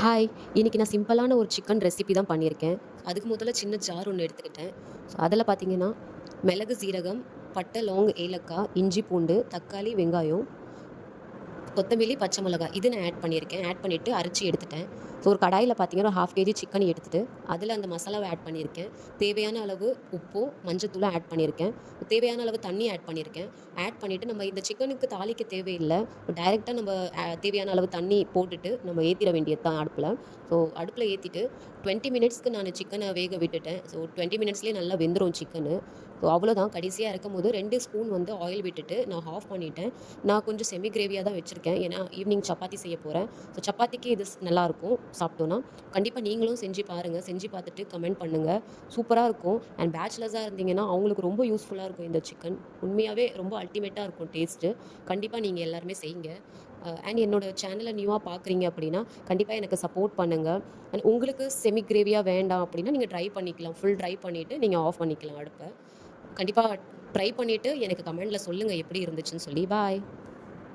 Hi! இன்னைக்கு நான் சிம்பிளான ஒரு சிக்கன் ரெசிபி தான் பண்ணியிருக்கேன். அதுக்கு முதல்ல சின்ன ஜார் ஒண்ணு எடுத்துக்கிட்டேன். ஸோ அதில பார்த்தீங்கன்னா, மிளகு, சீரகம், பட்டை, லவங்கம், ஏலக்காய், இஞ்சி, பூண்டு, தக்காளி, வெங்காயம், கொத்தமல்லி, பச்சை மிளகாய் இது நான் ஆட் பண்ணியிருக்கேன். ஆட் பண்ணிட்டு அரைச்சு எடுத்துட்டேன். ஸோ ஒரு கடாயில பார்த்தீங்கன்னா, ஒரு 1/2 கேஜி சிக்கன் எடுத்துட்டு, அதில அந்த மசாலாவ ஆட் பண்ணியிருக்கேன். தேவையான அளவு உப்பும், மஞ்சத்தூளும் ஆட் பண்ணியிருக்கேன். தேவையான அளவு தண்ணி ஆட் பண்ணியிருக்கேன். ஆட் பண்ணிட்டு நம்ம இந்த சிக்கனுக்கு தாளிக்க தேவையில்ல. டைரக்ட்டா நம்ம தேவையான அளவு தண்ணி போட்டுட்டு நம்ம ஏத்திற வேண்டியது தான் அடுப்புல. ஸோ அடுப்புல ஏத்திட்டு 20 மினிட்ஸ்க்கு நான் சிக்கன வேக விட்டுட்டேன். ஸோ 20 மினிட்ஸ்லயே நல்லா வெந்துரும் சிக்கனு. ஸோ அவ்வளோதான். கடைசியா இறக்கும்போது 2 ஸ்பூன் வந்து ஆயில் விட்டுட்டு நான் ஆஃப் பண்ணிட்டேன். நான் கொஞ்சம் செமி கிரேவியா தான் வச்சிருக்கேன். ஏன்னா ஈவினிங் சப்பாத்தி செய்ய போறேன். ஸோ சப்பாத்திக்கு இது நல்லாயிருக்கும் சாப்பிட்டோன்னா. கண்டிப்பா நீங்களும் செஞ்சு பாருங்க. செஞ்சு பார்த்துட்டு கமெண்ட் பண்ணுங்க. சூப்பரா இருக்கும். அண்ட் பேச்சுலர்ஸா இருந்தீங்கன்னா, அவங்களுக்கு ரொம்ப யூஸ்ஃபுல்லா இருக்கும் இந்த சிக்கன். உண்மையாவே ரொம்ப அல்டிமேட்டா இருக்கும் டேஸ்ட்டு. கண்டிப்பா நீங்க எல்லாருமே செய்யுங்க. அண்ட் என்னோட சேனல நியூவா பார்க்குறீங்க அப்படின்னா, கண்டிப்பா எனக்கு சப்போர்ட் பண்ணுங்க. அண்ட் உங்களுக்கு செமி கிரேவியா வேண்டாம் அப்படின்னா, நீங்க ட்ரை பண்ணிக்கலாம். ஃபுல் ட்ரை பண்ணிட்டு நீங்க ஆஃப் பண்ணிக்கலாம் அடுப்ப. கண்டிப்பா ட்ரை பண்ணிட்டு எனக்கு கமெண்ட்ல சொல்லுங்க எப்படி இருந்துச்சுன்னு சொல்லி. பாய்.